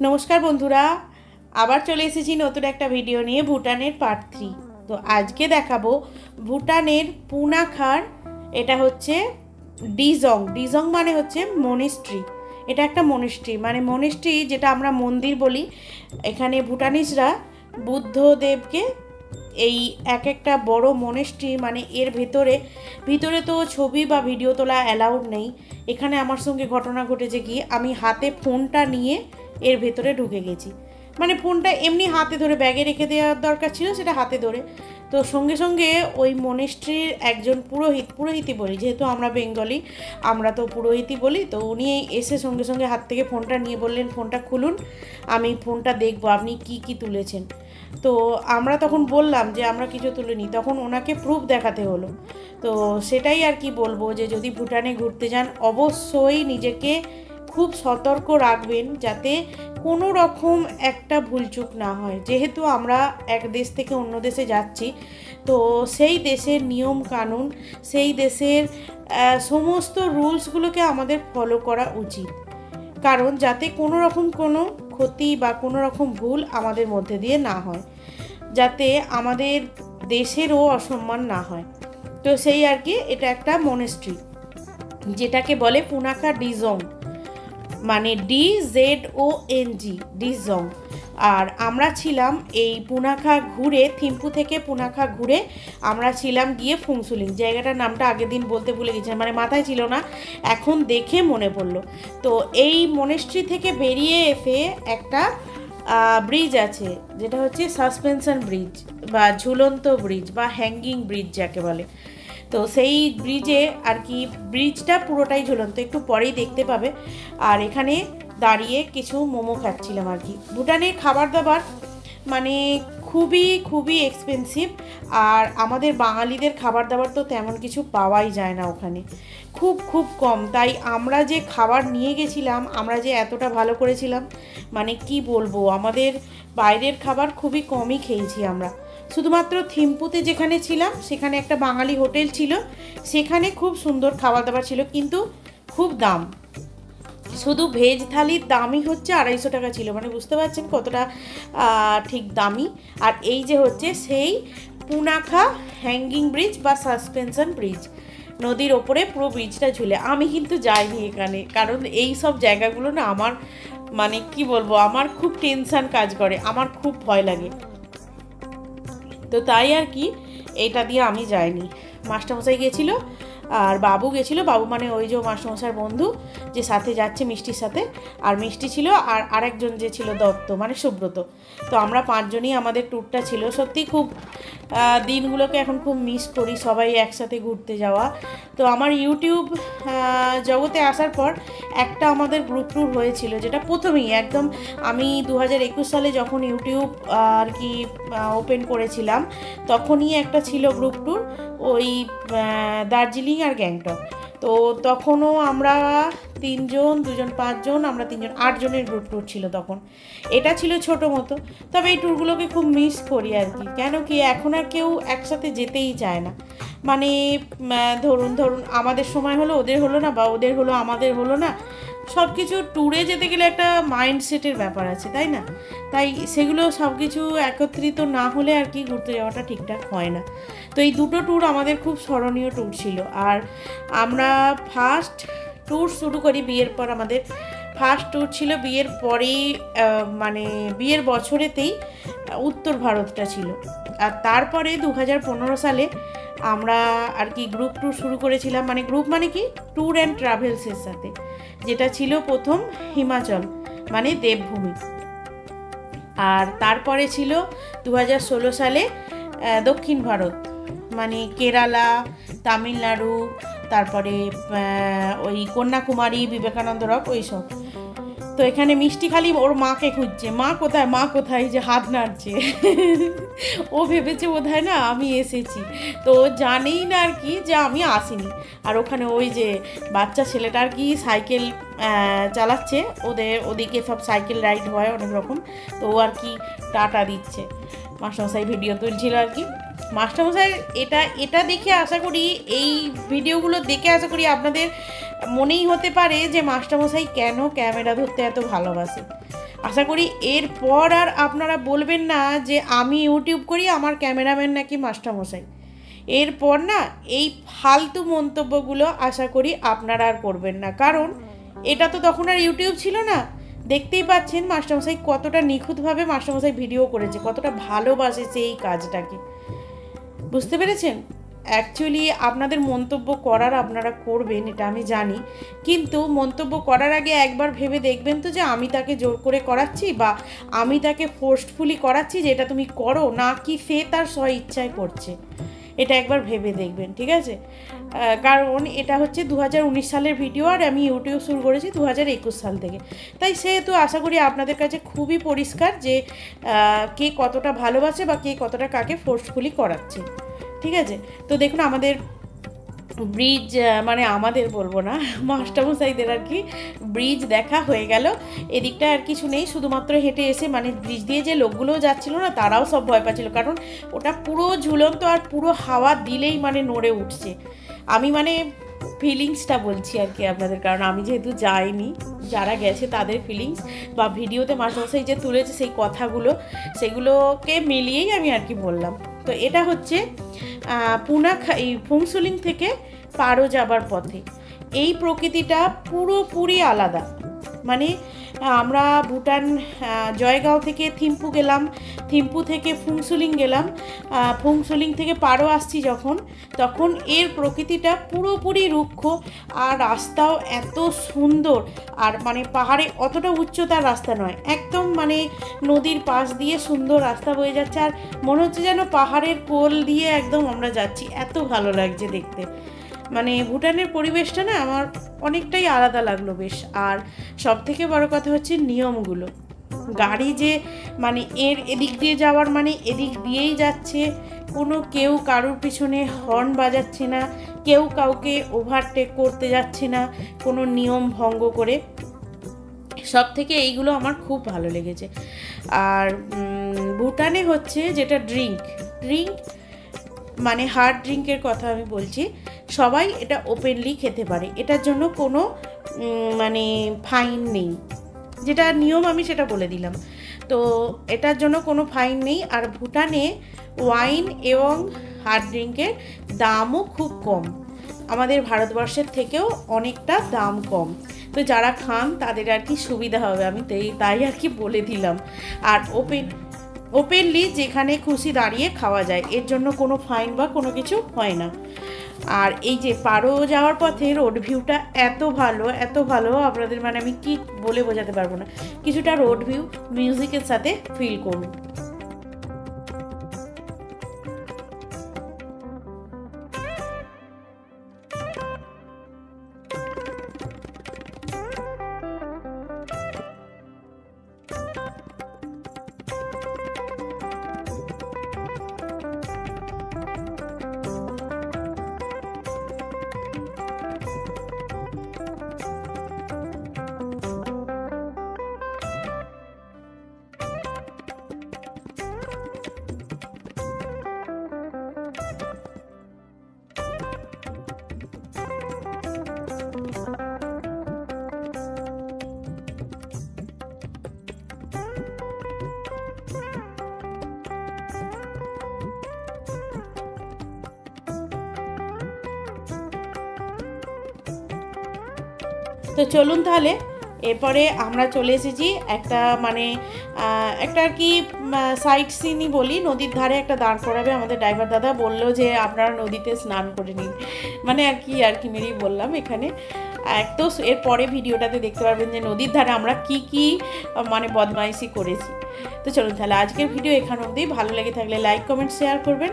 নমস্কার বন্ধুরা, আবার চলে এসেছি নতুন একটা ভিডিও নিয়ে ভুটানের পার্ট 3। তো আজকে দেখাবো ভুটানের পুনাখার। এটা হচ্ছে ডিজং। ডিজং মানে হচ্ছে মনিস্ট্রি। এটা একটা মনিস্ট্রি, মানে মনিস্ট্রি যেটা আমরা মন্দির বলি। এখানে ভুটানিজরা বুদ্ধদেবকে এই এক একটা বড় মনেস্ট্রি, মানে এর ভিতরে তো ছবি বা ভিডিও তোলা অ্যালাউড নেই। এখানে আমার সঙ্গে ঘটনা ঘটেছে কি, আমি হাতে ফোনটা নিয়ে এর ভেতরে ঢুকে গেছি। মানে ফোনটা এমনি হাতে ধরে ব্যাগে রেখে দেওয়ার দরকার ছিল, সেটা হাতে ধরে। তো সঙ্গে সঙ্গে ওই মনেস্ট্রির একজন পুরোহিতই বলি, যেহেতু আমরা বেঙ্গলি, আমরা তো পুরোহিতই বলি। তো উনি এসে সঙ্গে সঙ্গে হাত থেকে ফোনটা নিয়ে বললেন, ফোনটা খুলুন, আমি ফোনটা দেখবো আপনি কি তুলেছেন। তো আমরা তখন বললাম যে আমরা কিছু তুলিনি। তখন ওনাকে প্রুফ দেখাতে হলো। তো সেটাই আর কি বলবো, যে যদি ভুটানে ঘুরতে যান অবশ্যই নিজেকে খুব সতর্ক রাখবেন, যাতে কোনো রকম একটা ভুলচুক না হয়। যেহেতু আমরা এক দেশ থেকে অন্য দেশে যাচ্ছি, তো সেই দেশের নিয়ম কানুন, সেই দেশের সমস্ত রুলসগুলোকে আমাদের ফলো করা উচিত। কারণ যাতে কোনো রকম কোনো ক্ষতি বা কোনো রকম ভুল আমাদের মধ্যে দিয়ে না হয়, যাতে আমাদের দেশেরও অসম্মান না হয়। তো সেই আর কি, এটা একটা মনেস্ট্রি যেটাকে বলে পুনাখা ডিজং, মানে DZONG, ডিজং। আর আমরা ছিলাম এই পুনাখা ঘুরে, থিম্পু থেকে পুনাখা ঘুরে আমরা ছিলাম গিয়ে ফুংসুলিং। জায়গাটার নামটা আগের দিন বলতে ভুলে গেছিলাম, মানে মাথায় ছিল না, এখন দেখে মনে পড়লো। তো এই মনেস্ট্রি থেকে বেরিয়ে এসে একটা ব্রিজ আছে, যেটা হচ্ছে সাসপেনশন ব্রিজ বা ঝুলন্ত ব্রিজ বা হ্যাঙ্গিং ব্রিজ যাকে বলে। তো সেই ব্রিজে আর কি, ব্রিজটা পুরোটাই ঝুলন্ত, একটু পরেই দেখতে পাবে। আর এখানে দাঁড়িয়ে কিছু মোমো খাচ্ছিলাম আর কি। ভুটানের খাবার দাবার মানে খুবই এক্সপেন্সিভ। আর আমাদের বাঙালিদের খাবার দাবার তো তেমন কিছু পাওয়াই যায় না ওখানে, খুব কম। তাই আমরা যে খাবার নিয়ে গেছিলাম, আমরা যে এতটা ভালো করেছিলাম, মানে কি বলবো, আমাদের বাইরের খাবার খুবই কমই খেয়েছি আমরা। শুধুমাত্র থিম্পুতে যেখানে ছিলাম সেখানে একটা বাঙালি হোটেল ছিল, সেখানে খুব সুন্দর খাবার দাবার ছিল, কিন্তু খুব দাম। শুধু ভেজ থালির দামই হচ্ছে 250 টাকা ছিল, মানে বুঝতে পারছেন কতটা ঠিক দামি। আর এই যে হচ্ছে সেই পুনাখা হ্যাঙ্গিং ব্রিজ বা সাসপেনশন ব্রিজ, নদীর ওপরে পুরো ব্রিজটা ঝুলে। আমি কিন্তু যাইনি এখানে, কারণ এই সব জায়গাগুলো না আমার, মানে কি বলবো, আমার খুব টেনশন কাজ করে, আমার খুব ভয় লাগে। তো তাই আর কি, এটা দিয়ে আমি যাইনি। মাস্টারমশাই গেছিলো আর বাবু গেছিলো। বাবু মানে ওই যে মাস্টারমশাইয়ের বন্ধু যে সাথে যাচ্ছে মিষ্টির সাথে, আর মিষ্টি ছিল, আর আরেকজন যে ছিল দত্ত, মানে সুব্রত। তো আমরা 5 জনই আমাদের ট্যুরটা ছিল। সত্যি খুব দিনগুলোকে এখন খুব মিস করি, সবাই একসাথে ঘুরতে যাওয়া। তো আমার ইউটিউব জগতে আসার পর একটা আমাদের গ্রুপ ট্যুর হয়েছিল, যেটা প্রথমেই একদম আমি 2021 সালে যখন ইউটিউব আর কি ওপেন করেছিলাম, তখনই একটা ছিল গ্রুপ ট্যুর, ওই দার্জিলিং আর গ্যাংটক। তো তখনও আমরা 3 জন, 2 জন, 5 জন, আমরা 3 জন, 8 জনের গ্রুপ ট্যুর ছিল তখন। এটা ছিল ছোটো মতো, তবে এই ট্যুরগুলোকে খুব মিস করি আর কি। কেন কি, এখন আর কেউ একসাথে যেতেই চায় না। মানে ধরুন আমাদের সময় হলো, ওদের হলো না, বা ওদের হলো আমাদের হলো না। সব কিছু ট্যুরে যেতে গেলে একটা মাইন্ডসেটের ব্যাপার আছে, তাই না? তাই সেগুলো সব কিছু একত্রিত না হলে আর কি ঘুরতে যাওয়াটা ঠিকঠাক হয় না। তো এই দুটো ট্যুর আমাদের খুব স্মরণীয় ট্যুর ছিল। আর আমরা ফার্স্ট ট্যুর শুরু করি বিয়ের পর, আমাদের ফার্স্ট ট্যুর ছিল বিয়ের পরেই, মানে বিয়ের বছরেতেই উত্তর ভারতটা ছিল। আর তারপরে 2015 সালে আমরা আর কি গ্রুপ ট্যুর শুরু করেছিলাম, মানে গ্রুপ মানে কি, ট্যুর অ্যান্ড ট্রাভেলসের সাথে, যেটা ছিল প্রথম হিমাচল মানে দেবভূমি। আর তারপরে ছিল 2016 সালে দক্ষিণ ভারত, মানে কেরালা, তামিলনাড়ু, তারপরে ওই কন্যাকুমারী, বিবেকানন্দ রক, ওই সব। তো এখানে মিষ্টি খালি ওর মাকে খুঁজছে, মা কোথায়, যে হাত নাড়ছে। ও ভেবেছে বোধহয় না আমি এসেছি, তো জানেই না আর কি যে আমি আসিনি। আর ওখানে ওই যে বাচ্চা ছেলেটা আর কি সাইকেল চালাচ্ছে, ওদিকে সব সাইকেল রাইড হয় অনেক রকম, তো ও আর কি টাটা দিচ্ছে। মাস্টারমশাই ভিডিও তুলছিল আর কি। মাস্টারমশাই এটা দেখে আশা করি, এই ভিডিওগুলো দেখে আশা করি আপনাদের মনেই হতে পারে যে মাস্টারমশাই কেন ক্যামেরা ধরতে এত ভালোবাসে। আশা করি এরপর আর আপনারা বলবেন না যে আমি ইউটিউব করি, আমার ক্যামেরাম্যান নাকি মাস্টারমশাই। এরপর না এই ফালতু মন্তব্যগুলো আশা করি আপনারা আর করবেন না, কারণ এটা তো তখন আর ইউটিউব ছিল না। দেখতেই পাচ্ছেন মাস্টারমশাই কতটা নিখুঁতভাবে মাস্টারমশাই ভিডিও করেছে, কতটা ভালোবাসেছে এই কাজটাকে, বুঝতে পেরেছেন? অ্যাকচুয়ালি আপনাদের মন্তব্য করার আপনারা করবেন, এটা আমি জানি, কিন্তু মন্তব্য করার আগে একবার ভেবে দেখবেন তো যে আমি তাকে জোর করে করাচ্ছি বা আমি তাকে ফোর্সফুলি করাচ্ছি যে এটা তুমি করো, না কি সে তার স্ব ইচ্ছায় করছে। এটা একবার ভেবে দেখবেন, ঠিক আছে? কারণ এটা হচ্ছে 2019 সালের ভিডিও, আর আমি ইউটিউব শুরু করেছি 2021 সাল থেকে। তাই সেহেতু আশা করি আপনাদের কাছে খুবই পরিষ্কার যে কে কতটা ভালোবাসে বা কে কতটা কাকে ফোর্সফুলি করাচ্ছে, ঠিক আছে? তো দেখুন আমাদের ব্রিজ, মানে আমাদের বলবো না, মাস্টারমশাইদের আর কি ব্রিজ দেখা হয়ে গেল। এদিকটা আর কিছু নেই, শুধুমাত্র হেঁটে এসে মানে ব্রিজ দিয়ে যে লোকগুলোও যাচ্ছিলো না তারাও সব ভয় পাচ্ছিলো, কারণ ওটা পুরো ঝুলন্ত আর পুরো হাওয়া দিলেই মানে নড়ে উঠছে। আমি মানে ফিলিংসটা বলছি আর কি আপনাদের, কারণ আমি যেহেতু যাইনি, যারা গেছে তাদের ফিলিংস বা ভিডিওতে মাস্টারমশাই যে তুলেছে সেই কথাগুলো, সেগুলোকে মিলিয়েই আমি আর কি বললাম। তো এটা হচ্ছে এই ফুংসুলিং থেকে পারো যাবার পথে। এই প্রকৃতিটা পুরোপুরি আলাদা। মানে আমরা ভুটান জয়গাঁও থেকে থিম্পু গেলাম, থিম্পু থেকে ফুংসুলিং গেলাম, ফুংসুলিং থেকে পারো আসছি যখন, তখন এর প্রকৃতিটা পুরোপুরি রুক্ষ আর রাস্তাও এত সুন্দর। আর মানে পাহাড়ে অতটা উচ্চতার রাস্তা নয়, একদম মানে নদীর পাশ দিয়ে সুন্দর রাস্তা বয়ে যাচ্ছে, আর মনে হচ্ছে যেন পাহাড়ের কোল দিয়ে একদম আমরা যাচ্ছি, এত ভালো লাগছে দেখতে। মানে ভুটানের পরিবেশটা না আমার অনেকটাই আলাদা লাগলো বেশ। আর সব থেকে বড় কথা হচ্ছে নিয়মগুলো। গাড়ি যে মানে এদিক দিয়ে যাওয়ার মানে এদিক দিয়েই যাচ্ছে, কোনো কেউ কারোর পিছনে হর্ন বাজাচ্ছে না, কেউ কাউকে ওভারটেক করতে যাচ্ছে না কোনো নিয়ম ভঙ্গ করে। সব থেকে এইগুলো আমার খুব ভালো লেগেছে। আর ভুটানে হচ্ছে যেটা ড্রিঙ্ক মানে হার্ড ড্রিঙ্কের কথা আমি বলছি, সবাই এটা ওপেনলি খেতে পারে, এটার জন্য কোনো মানে ফাইন নেই। যেটা নিয়ম আমি সেটা বলে দিলাম, তো এটার জন্য কোনো ফাইন নেই। আর ভুটানে ওয়াইন এবং হার্ড ড্রিঙ্কের দামও খুব কম, আমাদের ভারতবর্ষের থেকেও অনেকটা দাম কম। তো যারা খান তাদের আর কি সুবিধা হবে, আমি তাই আর কি বলে দিলাম। আর ওপেনলি যেখানে খুশি দাঁড়িয়ে খাওয়া যায়, এর জন্য কোনো ফাইন বা কোনো কিছু হয় না। আর এই যে পারো যাওয়ার পথে রোড ভিউটা এত ভালো আপনাদের মানে আমি কি বলে বোঝাতে পারবো না। কিছুটা রোড ভিউ মিউজিকের সাথে ফিল করুন। তো চলুন তাহলে এরপরে আমরা চলে এসেছি একটা মানে একটা আর কি সাইট সিনই বলি, নদীর ধারে একটা দাঁড় করাবে আমাদের ড্রাইভার দাদা, বললো যে আপনারা নদীতে স্নান করে নিন, মানে আর কি মেরেই বললাম এখানে। তো এরপরে ভিডিওটাতে দেখতে পারবেন যে নদীর ধারে আমরা কি মানে বদমাইশি করেছি। তো চলুন তাহলে আজকের ভিডিও এখান অবধি। ভালো লেগে থাকলে লাইক কমেন্ট শেয়ার করবেন।